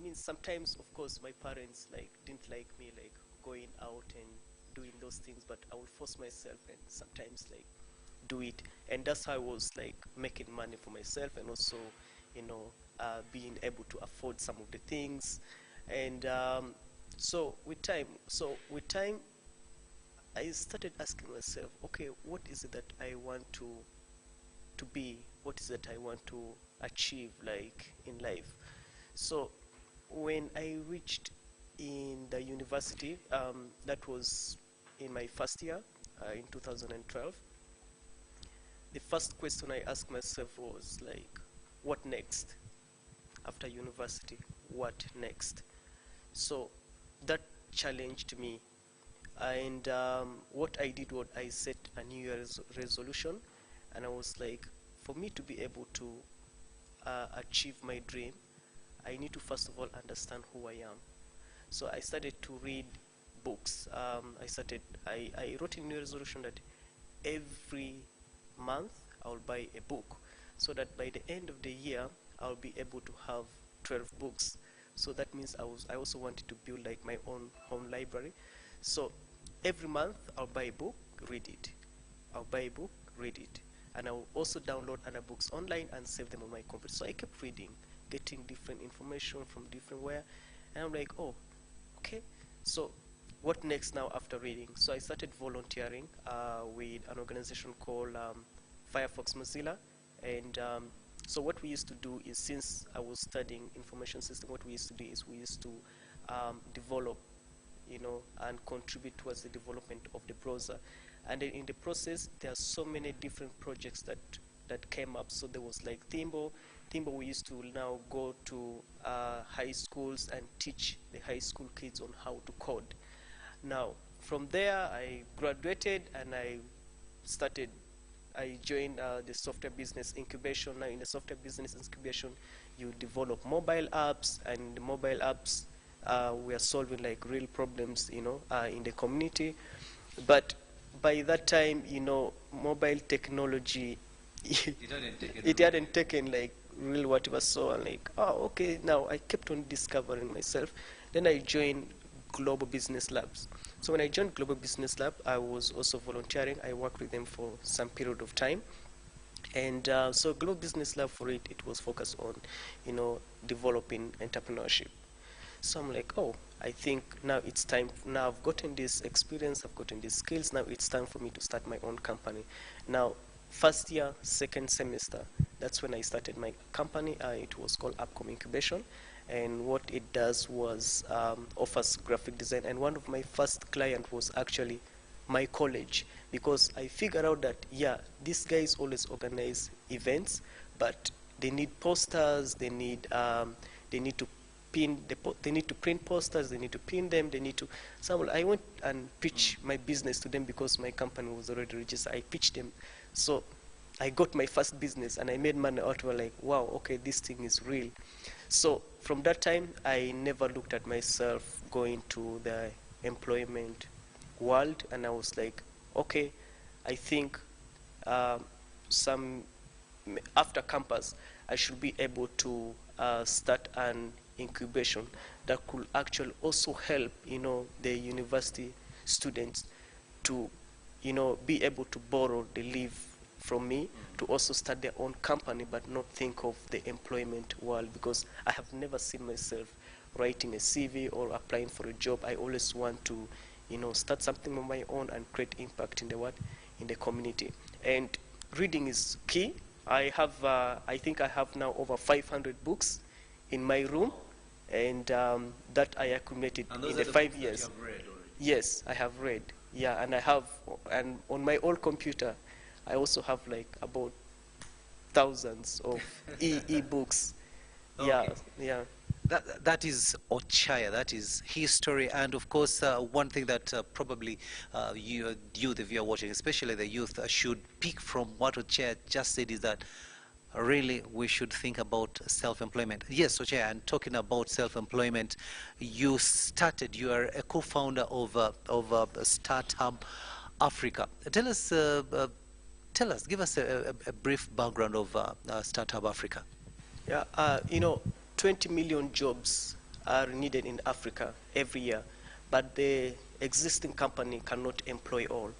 mean, sometimes, of course, my parents like didn't like me like going out and doing those things, but I would force myself and sometimes like do it, and that's how I was like making money for myself, and also, you know, being able to afford some of the things, and so with time, I started asking myself, okay, what is it that I want to be? What is it I want to achieve like in life? So when I reached in the university, that was in my first year, in 2012, the first question I asked myself was like, what next after university? What next? So that challenged me. And what I did was I set a New Year's resolution, and I was like, for me to be able to achieve my dream, I need to first of all understand who I am. So I started to read books. I wrote in New resolution that every month I'll buy a book, so that by the end of the year I'll be able to have 12 books. So that means I also wanted to build like my own home library. So every month I'll buy a book, read it. I'll buy a book, read it. And I'll also download other books online and save them on my computer. So I kept reading, getting different information from different where, and I'm like, oh, okay. So what next now after reading? So I started volunteering with an organization called Firefox Mozilla, and so what we used to do is, since I was studying information system, what we used to do is we used to develop, you know, and contribute towards the development of the browser. And then in the process, there are so many different projects that came up. So there was like Thimble. Thimble, we used to now go to high schools and teach the high school kids on how to code. Now, from there, I graduated and started I joined the software business incubation. Now, in the software business incubation, you develop mobile apps, and the mobile apps we are solving like real problems, you know, in the community. But by that time, you know, mobile technology, it hadn't taken like real whatever. So I'm like, oh, okay. Now I kept on discovering myself. Then I joined Global Business Labs. So when I joined Global Business Lab, I was also volunteering. I worked with them for some period of time. And so Global Business Lab, for it was focused on, you know, developing entrepreneurship. So I'm like, oh, I think now it's time. Now I've gotten this experience, I've gotten these skills. Now it's time for me to start my own company. Now, first year, second semester, that's when I started my company. It was called Upcom Incubation. And what it does was offers graphic design. And one of my first client was actually my college, because I figured out that, yeah, these guys always organize events, but they need posters, they need to they need to print posters, they need to pin them, they need to. So I went and pitched my business to them because my company was already registered. I pitched them, so I got my first business and I made money out of it. Like, wow, okay, this thing is real. So from that time, I never looked at myself going to the employment world, and I was like, okay, I think some after campus, I should be able to start an incubation that could actually also help, you know, the university students to, you know, be able to borrow the leave from me to also start their own company, but not think of the employment world, because I have never seen myself writing a CV or applying for a job. I always want to, you know, start something on my own and create impact in the what, in the community. And reading is key. I think I have now over 500 books in my room, and that I accumulated in the 5 years. Yes, I have read. Yeah, and I have, and on my old computer, I also have like about thousands of e-books. Yeah, Okay. yeah. That is Ochaya, that is history, and of course, one thing that probably you, the viewer watching, especially the youth, should pick from what Ochaya just said is that really we should think about self-employment. Yes, Ochaya, and talking about self-employment, you are a co-founder of Startup Africa. Give us a brief background of Startup Africa. Yeah, you know, 20 million jobs are needed in Africa every year, but the existing company cannot employ all.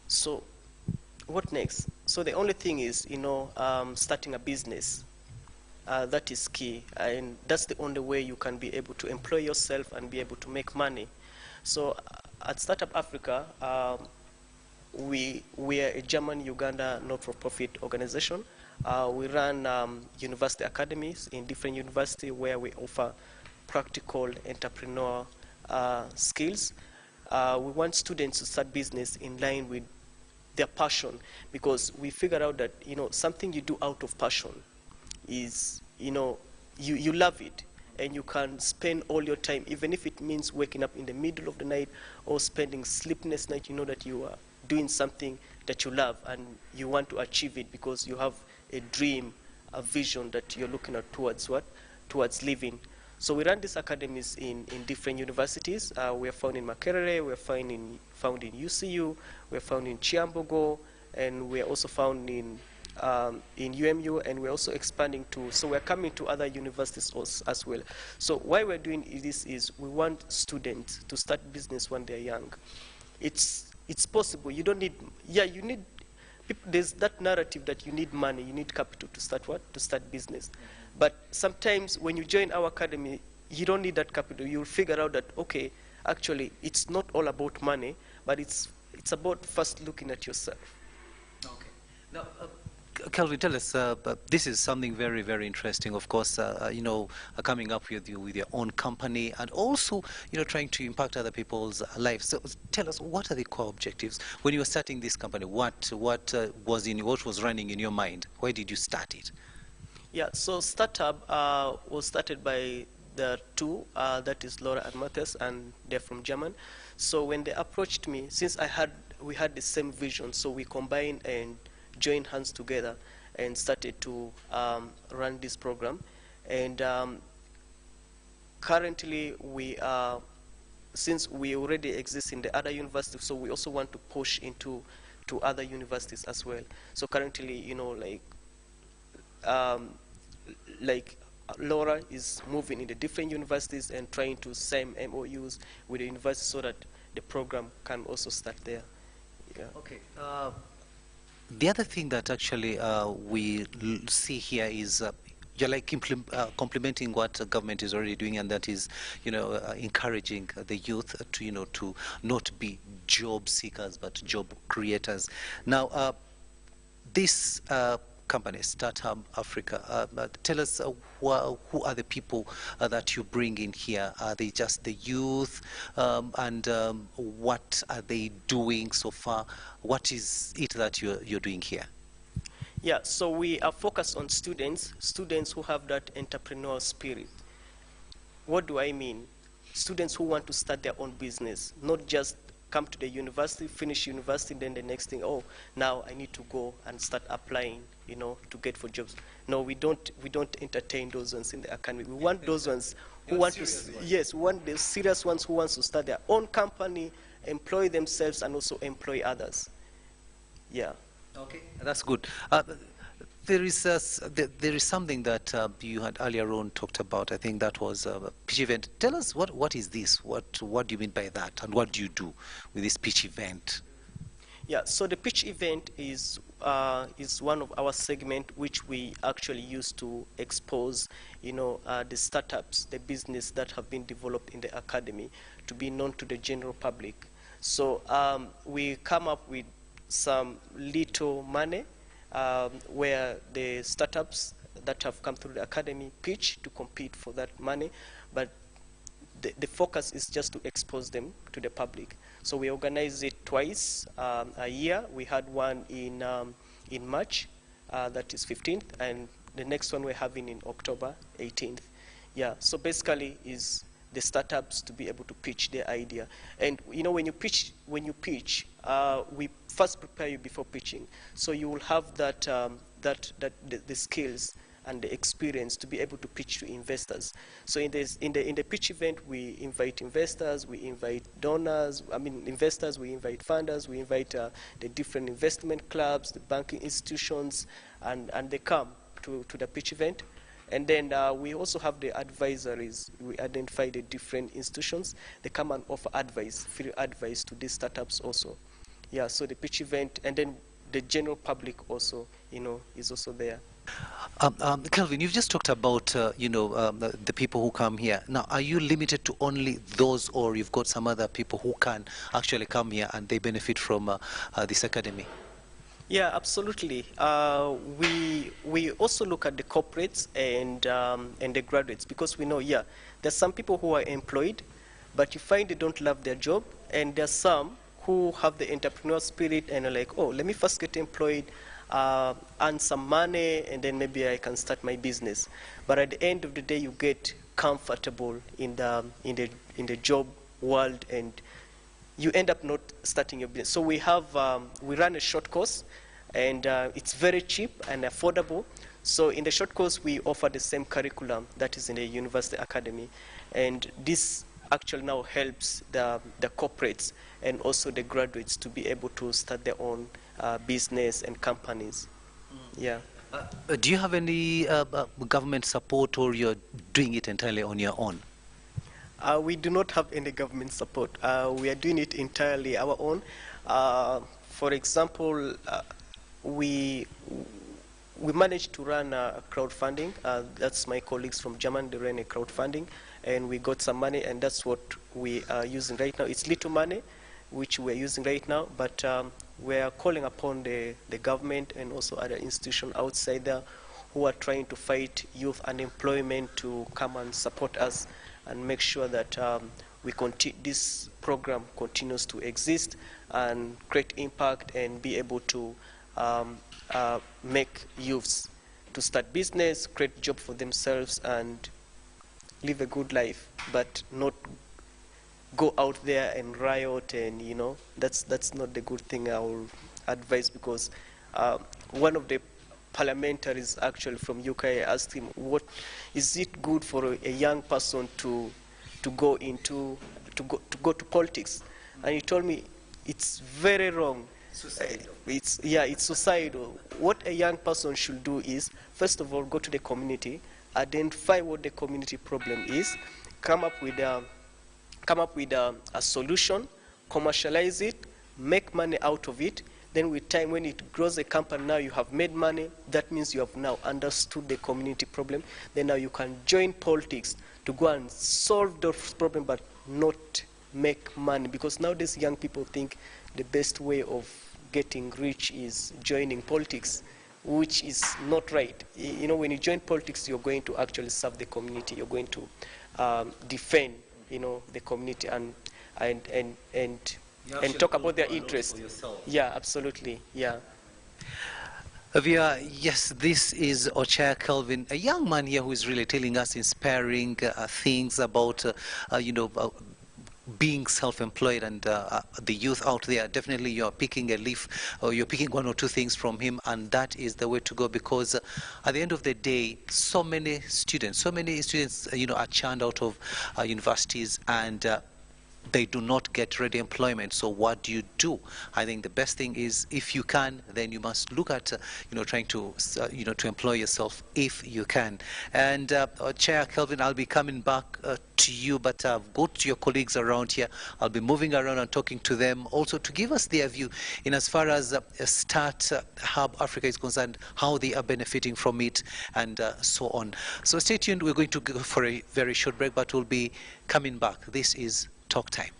So what next? So the only thing is, starting a business. That is key, and that's the only way you can be able to employ yourself and be able to make money. So at Startup Africa, we are a German-Uganda not-for-profit organization. We run university academies in different universities where we offer practical entrepreneur skills. We want students to start business in line with their passion, because we figured out that something you do out of passion is, you love it, and you can spend all your time, even if it means waking up in the middle of the night or spending sleepless night. You know that you are doing something that you love and you want to achieve it because you have a dream, a vision that you're looking at towards living. So we run these academies in different universities. We are found in Makerere, we are found in UCU, we are found in Chiambogo, and we are also found in UMU, and we're also expanding to, so we're coming to other universities as well. So why we're doing this is we want students to start business when they're young. It's possible. You don't need, you need, there's that narrative that you need money, you need capital to start what? To start business. But sometimes when you join our academy, you don't need that capital. You'll figure out that, okay, actually, it's not all about money, but it's about first looking at yourself. Okay. Now, Kelvin, tell us, this is something very, very interesting. Of course, coming up with your own company, and also, trying to impact other people's lives. So, tell us, what are the core objectives when you were starting this company? What was running in your mind? Why did you start it? Yeah. So, startup was started by the two, that is Laura and Matthias, and they're from German. So when they approached me, since we had the same vision, so we combined and joined hands together and started to run this program. And currently we are, since we already exist in the other universities, so we also want to push into other universities as well. So currently, like Laura is moving in the different universities and trying to sign MOUs with the university so that the program can also start there. Yeah. Okay. The other thing that actually we see here is you're like complementing what the government is already doing, and that is, encouraging the youth to, to not be job seekers but job creators. Now, this company, Startup Africa, tell us who are the people that you bring in here? Are they just the youth? And what are they doing so far? What is it that you're doing here? Yeah, so we are focused on students who have that entrepreneurial spirit. What do I mean? Students who want to start their own business, not just come to the university, finish university, then the next thing, oh, now I need to go and start applying, to get for jobs. No, we don't entertain those ones in the academy. We want those ones who want to, yes, we want the serious ones who wants to start their own company, employ themselves, and also employ others. Yeah. Okay, that's good. There is something that you had earlier on talked about. I think that was a pitch event. Tell us what is this? What do you mean by that? And what do you do with this pitch event? Yeah. So the pitch event is one of our segment which we actually use to expose, the startups, the business that have been developed in the academy to be known to the general public. So we come up with some little money where the startups that have come through the academy pitch to compete for that money, but the focus is just to expose them to the public. So we organize it twice a year. We had one in March, that is 15th, and the next one we're having in October 18th. Yeah, so basically is the startups to be able to pitch their idea. And when you pitch, we first prepare you before pitching. So you will have that, the skills and the experience to be able to pitch to investors. So in the pitch event, we invite investors, we invite donors, investors, we invite funders, we invite the different investment clubs, the banking institutions, and they come to the pitch event. And then we also have the advisories. We identify the different institutions. They come and offer advice, free advice to these startups also. Yeah, so the pitch event, and then the general public also, is also there. Kelvin, you've just talked about the people who come here. Now, are you limited to only those, or you've got some other people who can actually come here and they benefit from this academy? Yeah, absolutely. We also look at the corporates and the graduates, because we know, there's some people who are employed, but you find they don't love their job, and there's some who have the entrepreneurial spirit and are like, oh, let me first get employed, earn some money, and then maybe I can start my business. But at the end of the day, you get comfortable in the job world, and you end up not starting your business. So we run a short course, and it's very cheap and affordable. So in the short course, we offer the same curriculum that is in the university academy, and this actually now helps the corporates and also the graduates to be able to start their own business and companies. Yeah. Do you have any government support, or you're doing it entirely on your own? We do not have any government support. We are doing it entirely our own. For example, we managed to run a crowdfunding. That's my colleagues from Germany. They ran a crowdfunding, and we got some money, and that's what we are using right now. It's little money, which we're using right now, but we're calling upon the government and also other institutions outside there who are trying to fight youth unemployment to come and support us and make sure that this program continues to exist and create impact and be able to make youths to start business, create job for themselves, and live a good life, but not go out there and riot, and that's not the good thing I will advise, because one of the parliamentaries actually from UK asked him, what is it good for a young person to go to politics, and he told me it's very wrong. It's suicidal. What a young person should do is, first of all, go to the community, identify what the community problem is, come up with a solution, commercialize it, make money out of it. Then with time, when it grows a company, now you have made money. That means you have now understood the community problem. Then now you can join politics to go and solve those problems, but not make money. Because nowadays young people think the best way of getting rich is joining politics, which is not right. When you join politics, you're going to actually serve the community. You're going to defend, the community and talk about their interests. Yeah, absolutely. Yeah. Yes, this is Ochaya Kelvin, a young man here who is really telling us inspiring things about, being self-employed, and the youth out there. Definitely you're picking a leaf, or you're picking one or two things from him, and that is the way to go, because at the end of the day, so many students are churned out of universities, and they do not get ready employment. So what do you do? I think the best thing is, if you can, then you must look at trying to to employ yourself if you can. And Chair Kelvin, I'll be coming back to you, but go to your colleagues around here. I'll be moving around and talking to them also to give us their view in as far as Start Hub Africa is concerned, how they are benefiting from it, and so on. So stay tuned. We're going to go for a very short break, but we'll be coming back. This is Talk Time.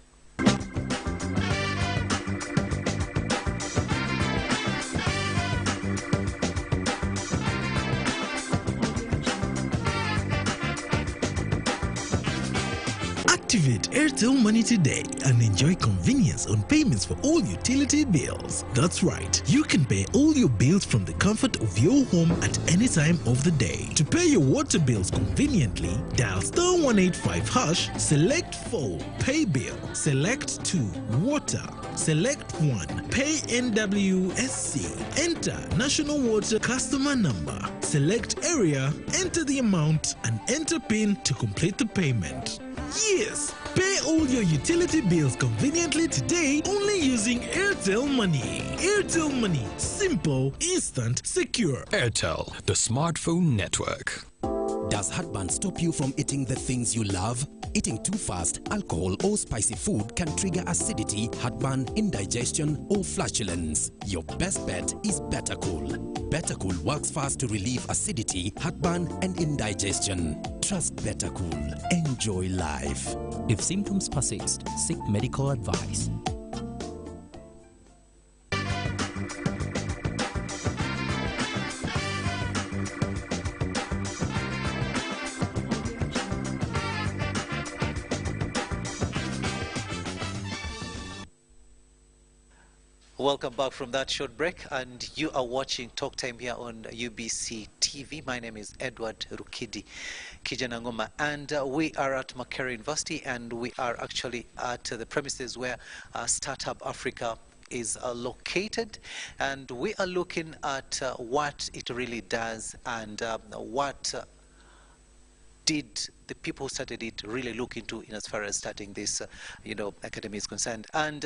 Activate Airtel Money today and enjoy convenience on payments for all utility bills. That's right, you can pay all your bills from the comfort of your home at any time of the day. To pay your water bills conveniently, dial *185#, select 4, pay bill, select 2, water, select 1, pay NWSC, enter National Water customer number, select area, enter the amount, and enter PIN to complete the payment. Yes, pay all your utility bills conveniently today only using Airtel Money. Airtel Money, simple, instant, secure. Airtel, the smartphone network. Does heartburn stop you from eating the things you love? Eating too fast, alcohol or spicy food can trigger acidity, heartburn, indigestion or flatulence. Your best bet is Bettercool. Bettercool works fast to relieve acidity, heartburn and indigestion. Trust Bettercool. Enjoy life. If symptoms persist, seek medical advice. Welcome back from that short break, and you are watching Talk Time here on UBC TV. My name is Edward Rukidi Kijanangoma, and we are at Makerere University, and we are actually at the premises where Startup Africa is located, and we are looking at what it really does and what did the people who started it really look into in as far as starting this academy is concerned. And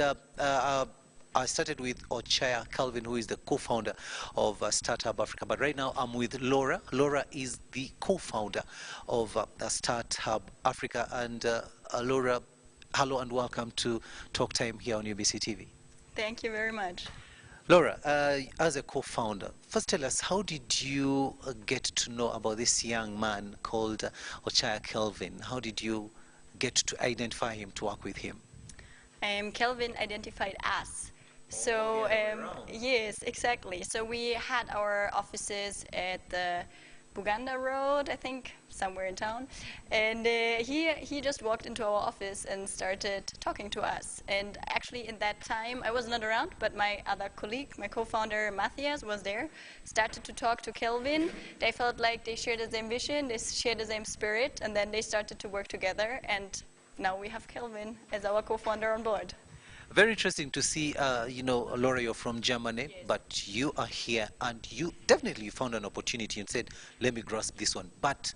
I started with Ochaya Calvin, who is the co-founder of Startup Africa. But right now I'm with Laura. Laura is the co-founder of Startup Africa. And Laura, hello and welcome to Talk Time here on UBC TV. Thank you very much. Laura, as a co-founder, first tell us, how did you get to know about this young man called Ochaya Calvin? How did you get to identify him, to work with him? Kelvin identified us. So yes, exactly. So we had our offices at the Buganda Road, I think, somewhere in town. And he just walked into our office and started talking to us. And actually in that time, I was not around, but my other colleague, my co-founder Matthias, was there, started to talk to Kelvin. They felt like they shared the same vision, they shared the same spirit, and then they started to work together. And now we have Kelvin as our co-founder on board. Very interesting to see, Laura, you're from Germany, yes, but you are here, and you definitely found an opportunity and said, let me grasp this one. But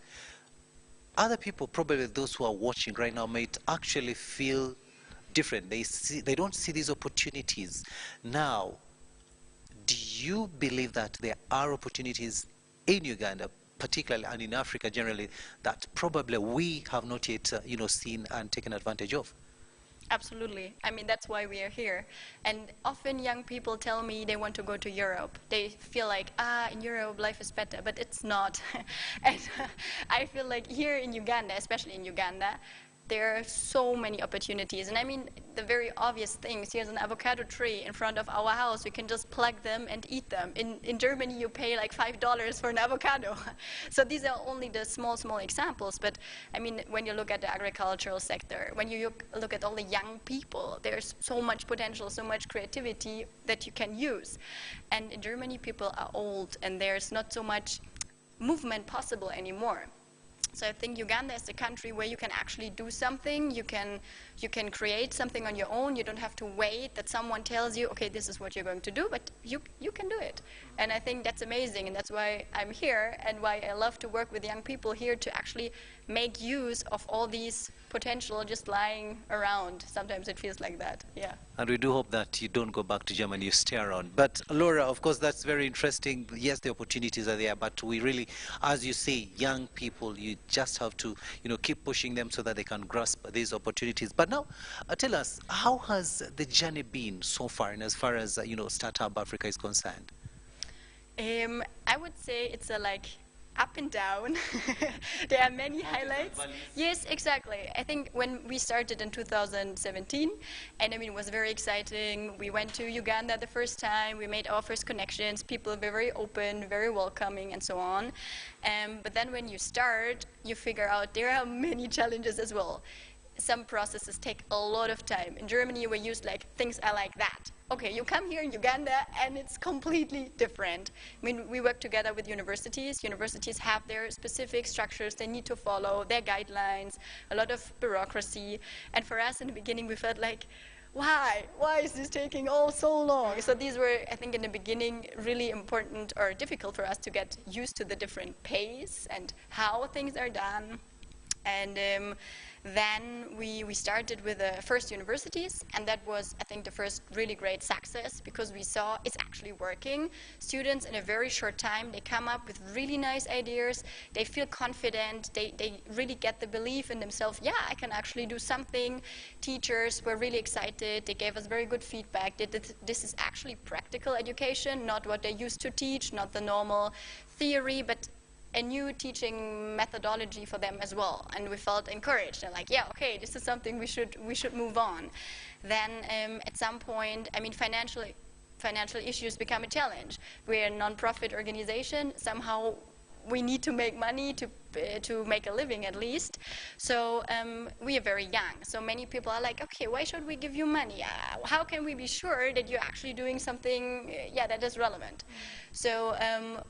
other people, probably those who are watching right now, might actually feel different. They don't see these opportunities. Now, do you believe that there are opportunities in Uganda, particularly, and in Africa generally, that probably we have not yet, seen and taken advantage of? Absolutely. I mean, that's why we are here. And often young people tell me they want to go to Europe. They feel like, in Europe life is better, but it's not. And I feel like here in Uganda, especially in Uganda, there are so many opportunities. And I mean, the very obvious things. Here's an avocado tree in front of our house. We can just pluck them and eat them. In Germany, you pay like $5 for an avocado. So these are only the small examples. But I mean, when you look at the agricultural sector, when you look at all the young people, there's so much potential, so much creativity that you can use. And in Germany, people are old, and there's not so much movement possible anymore. So I think Uganda is the country where you can actually do something. You can create something on your own. You don't have to wait that someone tells you, okay, this is what you're going to do, but you can do it. And I think that's amazing, and that's why I'm here, and why I love to work with young people here to actually make use of all these potential just lying around. Sometimes it feels like that, yeah. And we do hope that you don't go back to Germany, you stay around. But Laura, of course, that's very interesting. Yes, the opportunities are there, but we really, as you say, young people, you just have to, keep pushing them so that they can grasp these opportunities. But now, tell us, how has the journey been so far, and as far as, Startup Africa is concerned? I would say it's up and down. There are many highlights. Yes, exactly. I think when we started in 2017, and I mean, it was very exciting. We went to Uganda the first time. We made our first connections. People were very open, very welcoming, and so on. But then when you start, you figure out there are many challenges as well. Some processes take a lot of time. In Germany, we use things are like that. Okay, you come here in Uganda and it's completely different. I mean, we work together with universities. Universities have their specific structures they need to follow, their guidelines, a lot of bureaucracy. And for us in the beginning, we felt like, why? Why is this taking all so long? So these were, I think, in the beginning, really important or difficult for us to get used to the different pace and how things are done. And then we started with the first universities, and that was, I think, the first really great success, because we saw it's actually working. Students in a very short time, they come up with really nice ideas, they feel confident, they really get the belief in themselves, yeah, I can actually do something. Teachers were really excited, they gave us very good feedback. This is actually practical education, not what they used to teach, not the normal theory, but a new teaching methodology for them as well, and we felt encouraged and like, yeah, okay, this is something we should move on. Then at some point, I mean, financial issues become a challenge. We're a non-profit organization. Somehow we need to make money to make a living at least. So we are very young. So many people are like, okay, why should we give you money? How can we be sure that you're actually doing something, that is relevant? So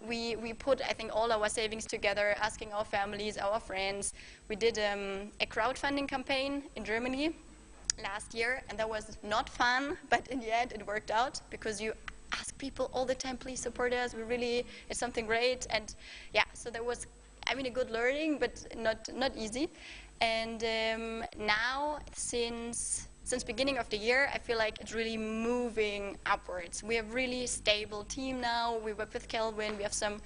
we put, I think, all our savings together, asking our families, our friends. We did a crowdfunding campaign in Germany last year, and that was not fun, but in the end it worked out, because you ask people all the time, please support us, it's something great. And yeah, so there was, I mean, a good learning, but not easy. And now, since beginning of the year, I feel like it's really moving upwards. We have really stable team now. We work with Kelvin. We have some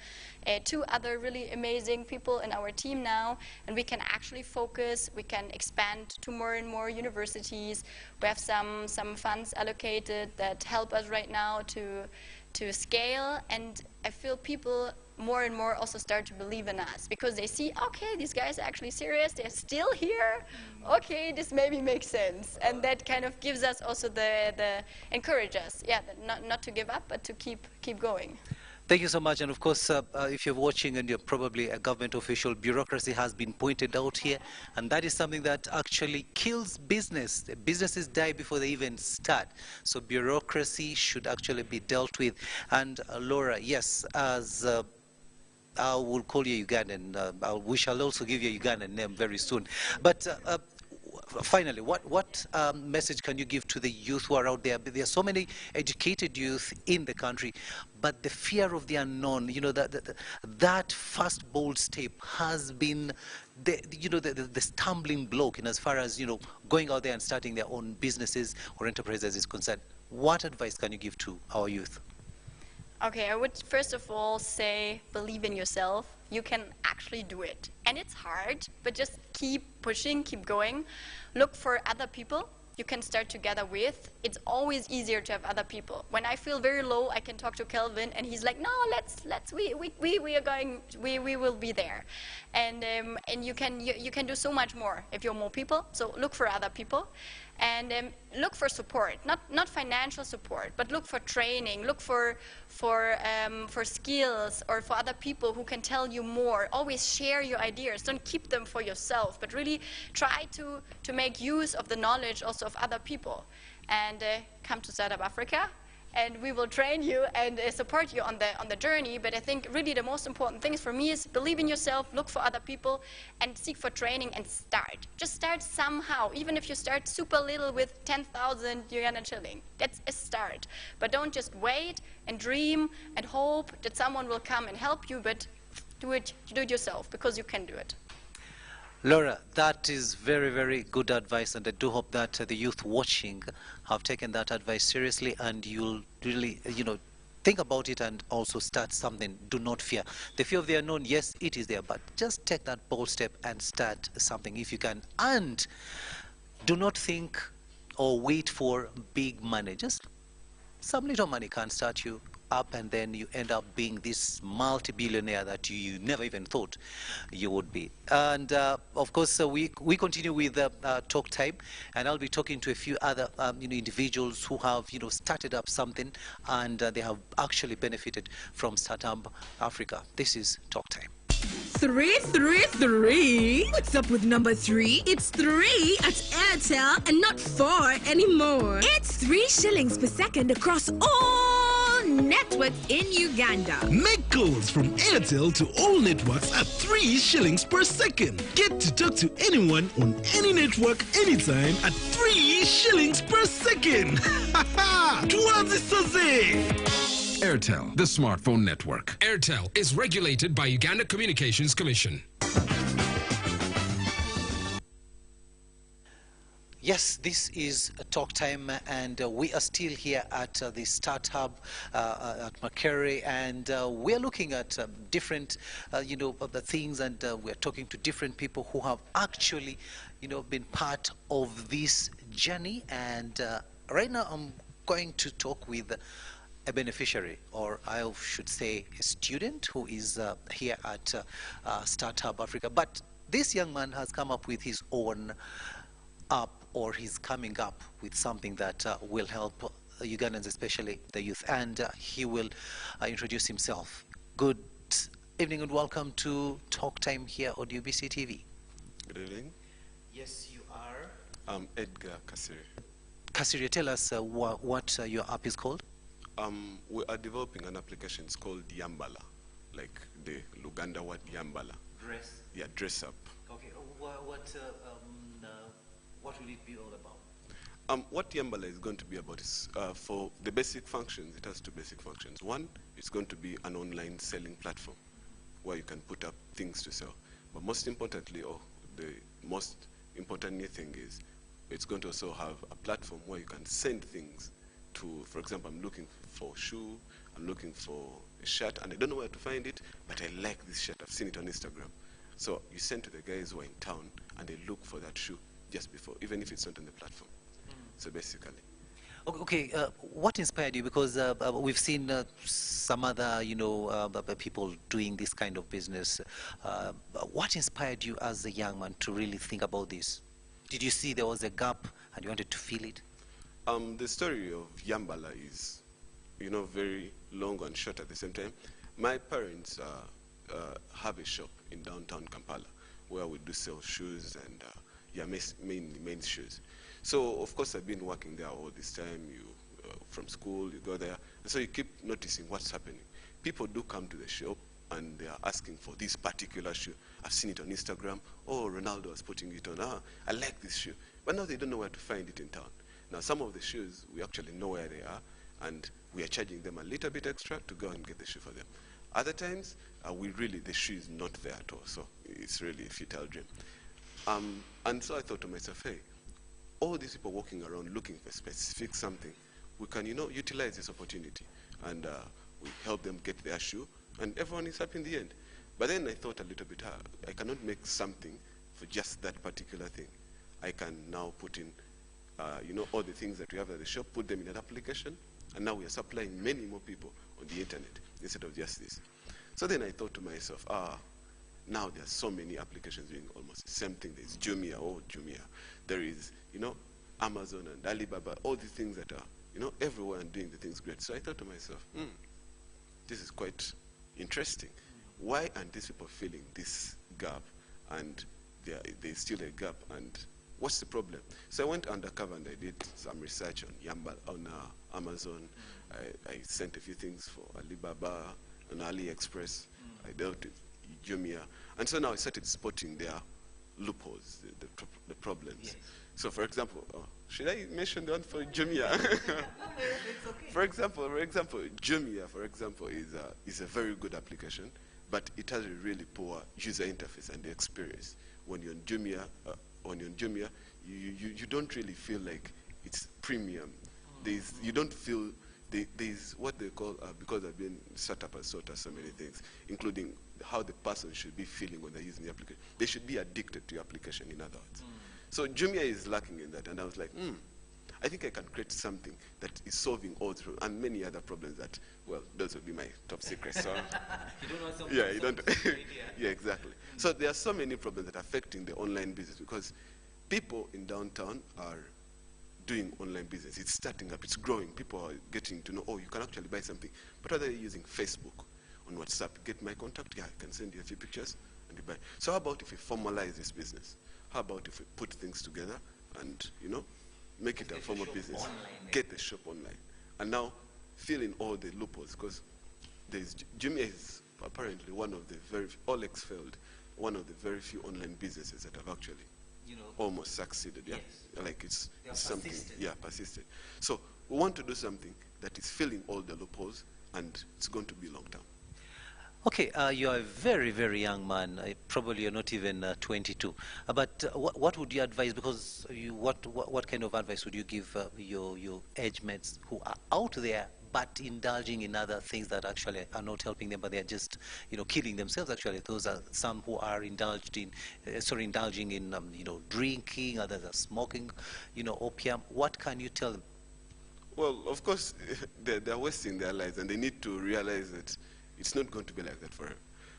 2 other really amazing people in our team now, and we can actually focus. We can expand to more and more universities. We have some funds allocated that help us right now to scale, and I feel people more and more also start to believe in us, because they see, okay, these guys are actually serious, they're still here, okay, this maybe makes sense. And that kind of gives us also the encourage us, not to give up, but to keep going. Thank you so much. And of course, if you're watching and you're probably a government official, bureaucracy has been pointed out here. And that is something that actually kills business. Businesses die before they even start. So bureaucracy should actually be dealt with. And Laura, yes, as I will call you Ugandan. We shall also give you a Ugandan name very soon. But finally, what message can you give to the youth who are out there? There are so many educated youth in the country, but the fear of the unknown, that first bold step has been the stumbling block in as far as, going out there and starting their own businesses or enterprises is concerned. What advice can you give to our youth? Okay, I would first of all say, believe in yourself. You can actually do it. And it's hard, but just keep pushing, keep going. Look for other people you can start together with. It's always easier to have other people. When I feel very low, I can talk to Kelvin, and he's like, no, we are going, we will be there. And you can do so much more if you're more people. So look for other people. And look for support, not financial support, but look for training, look for skills, or for other people who can tell you more. Always share your ideas, don't keep them for yourself, but really try to make use of the knowledge also of other people. And come to Startup Africa, and we will train you and support you on the journey. But I think really the most important thing for me is believe in yourself, look for other people, and seek for training, and start. Just start somehow, even if you start super little with 10,000 Ugandan shilling. That's a start. But don't just wait and dream and hope that someone will come and help you, but do it yourself, because you can do it. Laura, that is very, very good advice, and I do hope that the youth watching have taken that advice seriously, and you'll really, think about it and also start something. Do not fear. The fear of the unknown, yes, it is there, but just take that bold step and start something if you can. And do not think or wait for big money. Just some little money can start you up, and then you end up being this multi-billionaire that you never even thought you would be. And of course, we continue with Talk Time, and I'll be talking to a few other individuals who have started up something, and they have actually benefited from Startup Africa. This is Talk Time. 333. What's up with number 3? It's 3 at Airtel and not 4 anymore. It's 3 shillings per second across all networks in Uganda. Make calls from Airtel to all networks at 3 shillings per second. Get to talk to anyone on any network anytime at 3 shillings per second. Ha ha! Tuanzi Saze! Airtel, the smartphone network. Airtel is regulated by Uganda Communications Commission. Yes, this is Talk Time, and we are still here at the Start Hub at Makerere, and we are looking at different, the things, and we are talking to different people who have actually, been part of this journey. And right now, I'm going to talk with a beneficiary, or I should say a student who is here at Start Hub Africa. But this young man has come up with his own up, or he's coming up with something that will help Ugandans, especially the youth, and he will introduce himself. Good evening and welcome to Talk Time here on UBC TV. Good evening. Yes, you are. I'm Edgar Kasiri. Kasiri, tell us what your app is called. We are developing an application. It's called Yambala, like the Luganda word Yambala. Dress. Yeah, dress up. Okay. What will it be all about? What Yambala is going to be about is for the basic functions. It has two basic functions. One, it's going to be an online selling platform where you can put up things to sell. But most importantly, or the most important new thing is, it's going to also have a platform where you can send things to. For example, I'm looking for a shoe, I'm looking for a shirt, and I don't know where to find it, but I like this shirt. I've seen it on Instagram. So you send to the guys who are in town, and they look for that shoe just before, even if it's not on the platform. So basically. Okay, what inspired you? Because we've seen some other, people doing this kind of business. What inspired you as a young man to really think about this? Did you see there was a gap and you wanted to fill it? The story of Yambala is, very long and short at the same time. My parents have a shop in downtown Kampala where we do sell shoes and mainly men's shoes. So of course I've been working there all this time. From school you go there, and so you keep noticing what's happening. People do come to the shop and they are asking for this particular shoe. I've seen it on Instagram. Oh, Ronaldo was putting it on. I like this shoe. But now they don't know where to find it in town. Now some of the shoes we actually know where they are, and we are charging them a little bit extra to go and get the shoe for them. Other times the shoe is not there at all. So it's really a futile dream. And so I thought to myself, hey, all these people walking around looking for specific something, we can, utilize this opportunity, and we help them get their shoe, and everyone is happy in the end. But then I thought a little bit, I cannot make something for just that particular thing. I can now put in, all the things that we have at the shop, put them in an application, and now we are supplying many more people on the internet instead of just this. So then I thought to myself, now there are so many applications doing almost the same thing. There's Jumia. There is, Amazon and Alibaba, all the things that are, everywhere and doing the things great. So I thought to myself, this is quite interesting. Why aren't these people filling this gap? And there's still a gap, and what's the problem? So I went undercover and I did some research on Amazon. I sent a few things for Alibaba and AliExpress. I dealt with Jumia, and so now I started spotting their loopholes, the problems. Yes. So, for example, should I mention the one for Jumia? For example, Jumia, is a very good application, but it has a really poor user interface and the experience. When you're on Jumia, you don't really feel like it's premium. You don't feel. There's what they call, because I've been set up and sort of so many things, including how the person should be feeling when they're using the application. They should be addicted to your application, in other words. So Jumia is lacking in that, and I was like, I think I can create something that is solving all through and many other problems that, well, those would be my top secrets. So you don't want something. Yeah, you don't. Yeah, exactly. So there are so many problems that are affecting the online business because people in downtown are doing online business. It's starting up, it's growing. People are getting to know, you can actually buy something. But are they using Facebook, on WhatsApp? Get my contact, I can send you a few pictures and you buy. So how about if we formalize this business? How about if we put things together and, make it a formal business? Get the shop online. And now fill in all the loopholes, because Jumia is apparently one of the Olex failed, one of the very few online businesses that have actually almost succeeded. Yeah, yes. Like it's something. Persisted. So we want to do something that is filling all the loopholes, and it's going to be long term. Okay, you are a very, very young man. Probably you're not even 22. But what would you advise? Because what kind of advice would you give your age mates who are out there but indulging in other things that actually are not helping them, but they're just, killing themselves? Actually, those are some who are indulging in, drinking. Others are smoking, opium. What can you tell them? Well, of course, they're wasting their lives, and they need to realize that it's not going to be like that forever.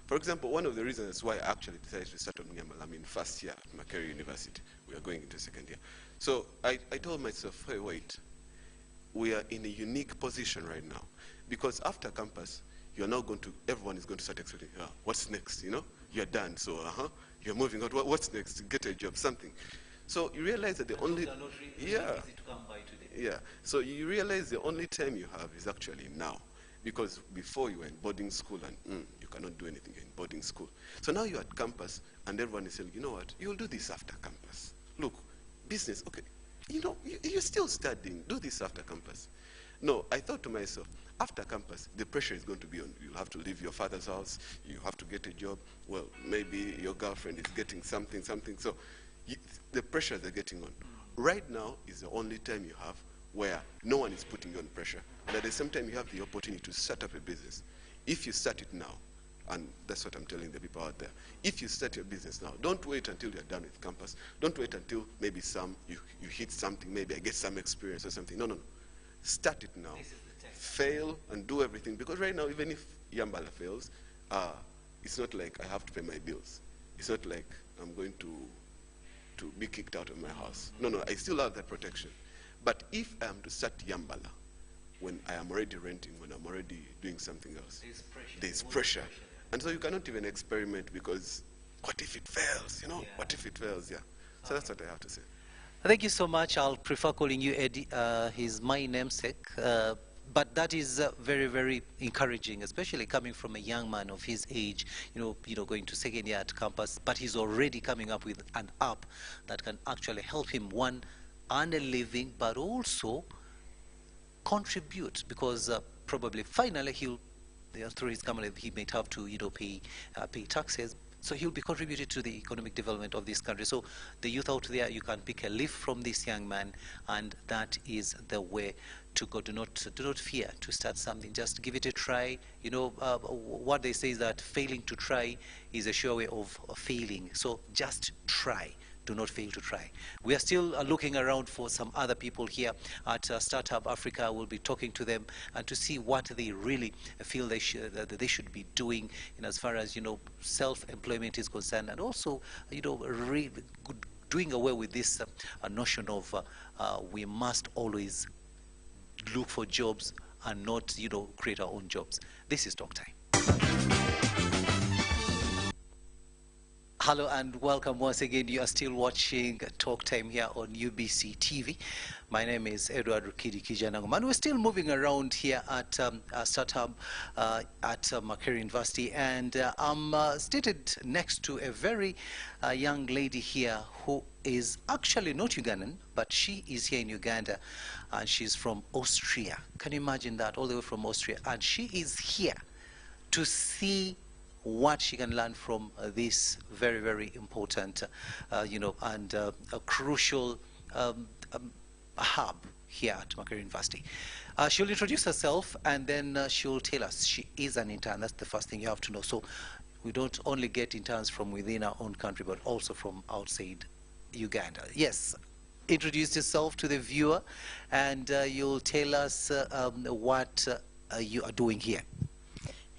For example, one of the reasons why I actually decided to start on Nyambala, I'm in first year at Makerere University. We are going into second year. So I told myself, hey, wait, we are in a unique position right now. Because after campus, everyone is going to start expecting, what's next, You're done, so you're moving on. What's next? Get a job, something. So you realize that the only, so you realize the only time you have is actually now. Because before you were in boarding school and you cannot do anything in boarding school. So now you're at campus and everyone is saying, you know what, you'll do this after campus. Look, business, okay, you're still studying, do this after campus. No, I thought to myself, after campus, the pressure is going to be on you. You'll have to leave your father's house, you have to get a job, well, maybe your girlfriend is getting something. So the pressure they're getting on. Right now is the only time you have where no one is putting you on pressure. And at the same time, you have the opportunity to set up a business. If you start it now, and that's what I'm telling the people out there, if you start your business now, don't wait until you're done with campus. Don't wait until maybe you hit something, maybe I get some experience or something. No. Start it now. Fail and do everything. Because right now, even if Yambala fails, it's not like I have to pay my bills. It's not like I'm going to be kicked out of my house. No, I still have that protection. But if I am to start Yambala, when I am already renting, when I'm already doing something else, there's pressure. And so you cannot even experiment because what if it fails, What if it fails, So that's what I have to say. Thank you so much. I'll prefer calling you Eddie. He's my namesake. But that is very, very encouraging, especially coming from a young man of his age, going to second year at campus, but he's already coming up with an app that can actually help him, one, earn a living, but also contribute, because probably finally through his company he might have to pay taxes, so he'll be contributing to the economic development of this country. So the youth out there, you can pick a leaf from this young man, and that is the way to go. Do not fear to start something. Just give it a try. What they say is that failing to try is a sure way of failing. So just try. Do not fail to try. We are still looking around for some other people here at Startup Africa. We'll be talking to them and to see what they really feel they should be doing as far as self-employment is concerned, and also doing away with this notion of we must always look for jobs and not create our own jobs. This is Talk Time. Hello and welcome once again. You are still watching Talk Time here on UBC TV. My name is Edward Rukidi Kijanangoma, and we're still moving around here at Startup at Makerere University, and I'm seated next to a very young lady here who is actually not Ugandan, but she is here in Uganda, and she's from Austria. Can you imagine that? All the way from Austria, and she is here to see what she can learn from this very, very important, and a crucial hub here at Makerere University. She'll introduce herself, and then she'll tell us she is an intern. That's the first thing you have to know. So we don't only get interns from within our own country, but also from outside Uganda. Yes, introduce yourself to the viewer, and you'll tell us what you are doing here.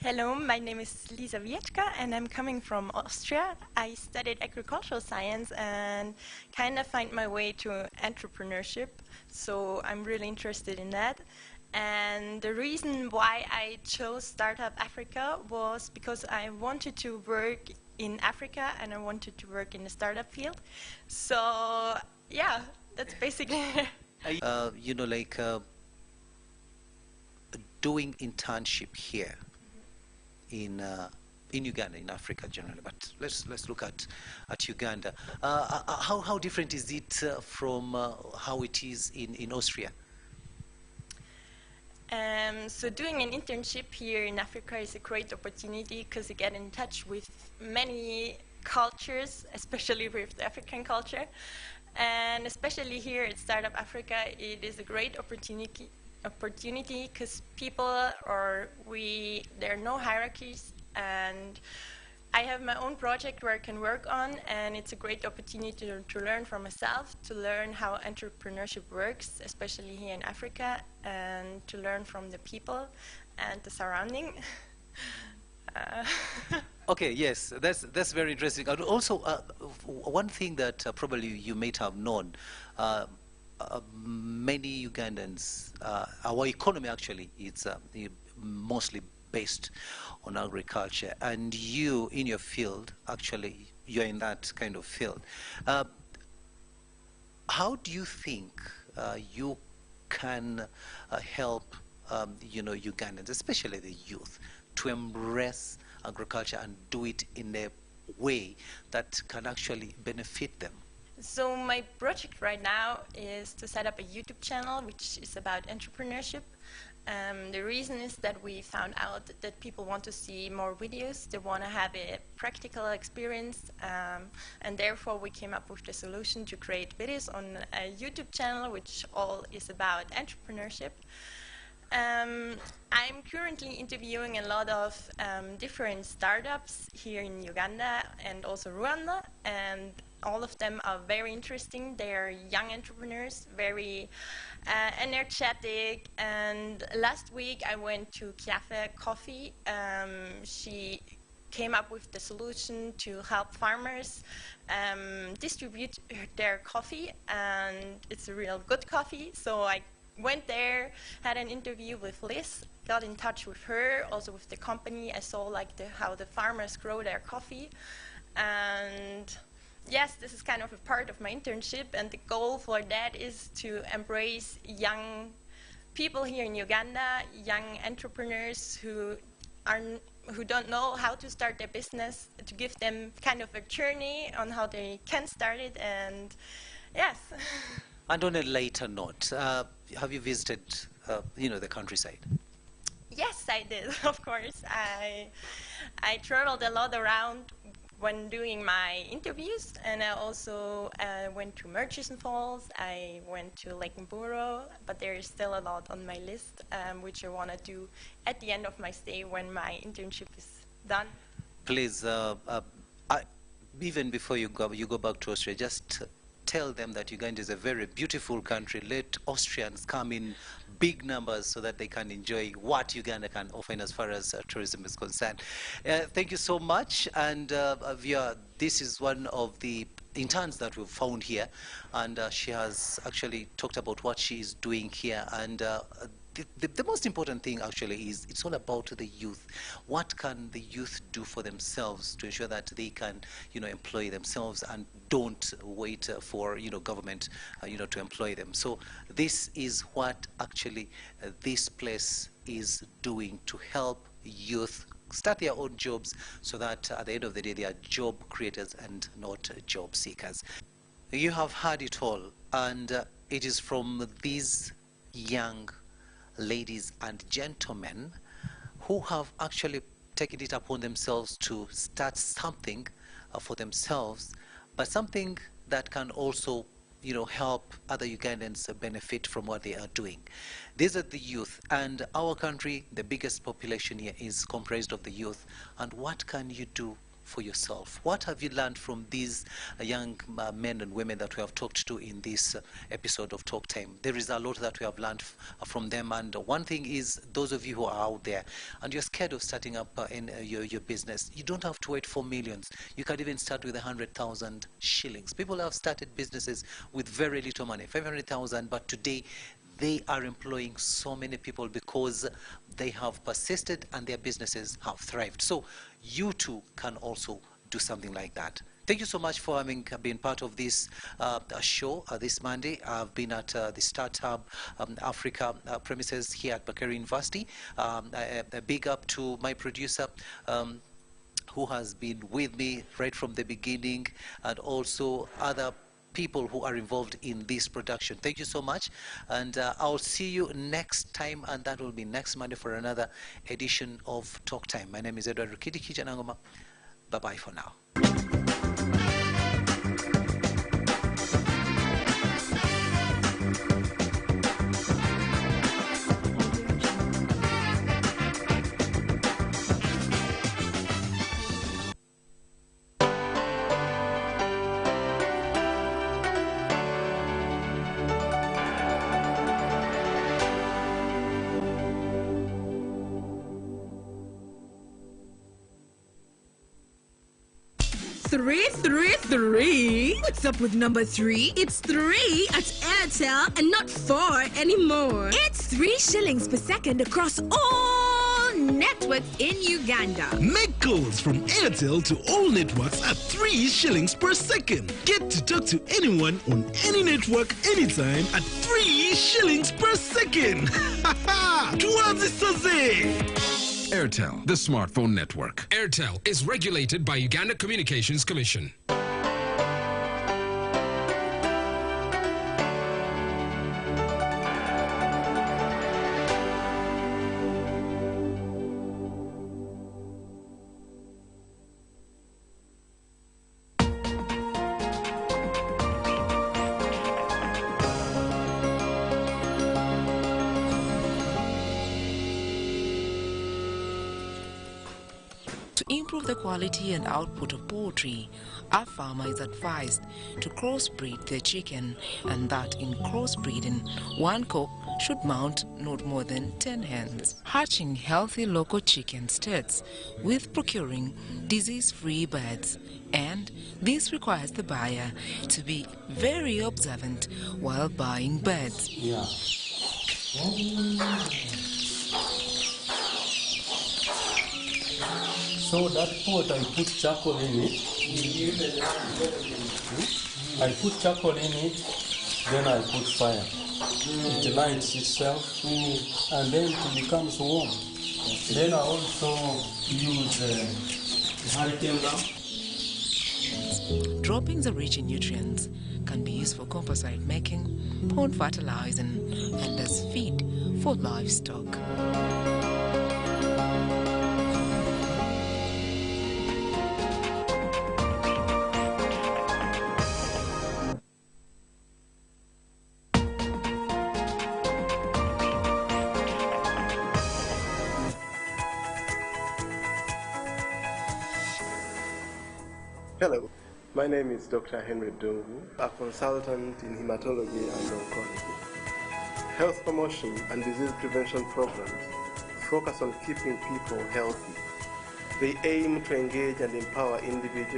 Hello, my name is Lisa Wieczka and I'm coming from Austria. I studied agricultural science and kind of find my way to entrepreneurship, so I'm really interested in that. And the reason why I chose Startup Africa was because I wanted to work in Africa and I wanted to work in the startup field. So yeah, that's basically doing internship here in Uganda, in Africa generally, but let's look at Uganda. How different is it from how it is in Austria? So doing an internship here in Africa is a great opportunity because you get in touch with many cultures, especially with the African culture. And especially here at Startup Africa, it is a great opportunity because there are no hierarchies, and I have my own project where I can work on, and it's a great opportunity to learn for myself, to learn how entrepreneurship works, especially here in Africa, and to learn from the people and the surrounding. Okay, yes, that's very interesting. And also, one thing that probably you might have known, many Ugandans, our economy actually, it's mostly based on agriculture, and you in your field, actually, you're in that kind of field. How do you think you can help, Ugandans, especially the youth, to embrace agriculture and do it in a way that can actually benefit them? So my project right now is to set up a YouTube channel which is about entrepreneurship. The reason is that we found out that people want to see more videos, they want to have a practical experience, and therefore we came up with the solution to create videos on a YouTube channel which all is about entrepreneurship. I'm currently interviewing a lot of different startups here in Uganda and also Rwanda, and all of them are very interesting. They are young entrepreneurs, very energetic, and last week I went to Kiafe Coffee. She came up with the solution to help farmers distribute their coffee, and it's a real good coffee. So I went there, had an interview with Liz, got in touch with her, also with the company. I saw how the farmers grow their coffee, and yes, this is kind of a part of my internship, and the goal for that is to embrace young people here in Uganda, young entrepreneurs who don't know how to start their business, to give them kind of a journey on how they can start it, and yes. And on a later note, have you visited, the countryside? Yes, I did, of course. I traveled a lot around when doing my interviews, and I also went to Murchison Falls, I went to Lake Mburo, but there is still a lot on my list, which I want to do at the end of my stay when my internship is done. Please, even before you go back to Austria, just tell them that Uganda is a very beautiful country. Let Austrians come in big numbers so that they can enjoy what Uganda can offer in as far as tourism is concerned. Thank you so much. And this is one of the interns that we've found here, and she has actually talked about what she is doing here. And the most important thing actually is it's all about the youth. What can the youth do for themselves to ensure that they can, employ themselves and don't wait for, government, to employ them. So this is what actually this place is doing to help youth start their own jobs, so that at the end of the day they are job creators and not job seekers. You have heard it all, and it is from these young ladies and gentlemen who have actually taken it upon themselves to start something for themselves, but something that can also help other Ugandans benefit from what they are doing. These are the youth, and our country, the biggest population here is comprised of the youth. And what can you do for yourself? What have you learned from these young men and women that we have talked to in this episode of Talk Time? There is a lot that we have learned from them, and one thing is, those of you who are out there and you're scared of starting up in your business, you don't have to wait for millions. You can even start with 100,000 shillings. People have started businesses with very little money, 500,000, but today they are employing so many people because they have persisted and their businesses have thrived. So you too can also do something like that. Thank you so much for having been part of this show this Monday. I've been at the Startup Africa premises here at Buckeye University. A big up to my producer, who has been with me right from the beginning, and also other people who are involved in this production. Thank you so much, and I'll see you next time, and that will be next Monday for another edition of Talk Time. My name is Edward Rukidi Kijanangoma. Bye-bye for now. Three. What's up with number 3? It's 3 at Airtel and not 4 anymore. It's 3 shillings per second across all networks in Uganda. Make calls from Airtel to all networks at 3 shillings per second. Get to talk to anyone on any network anytime at 3 shillings per second. Ha ha! Airtel, the smartphone network. Airtel is regulated by Uganda Communications Commission. To improve the quality and output of poultry, our farmer is advised to crossbreed their chicken, and that in crossbreeding, one cock should mount not more than 10 hens. Hatching healthy local chicken starts with procuring disease-free birds, and this requires the buyer to be very observant while buying birds. Yeah. So that pot, I put charcoal in it. I put charcoal in it, then I put fire. It lights itself, and then it becomes warm. Then I also use hurricane lamp. Droppings are rich in nutrients, can be used for composite making, pond fertilizing, and as feed for livestock. Hello, my name is Dr. Henry Dungu, a consultant in hematology and oncology. Health promotion and disease prevention programs focus on keeping people healthy. They aim to engage and empower individuals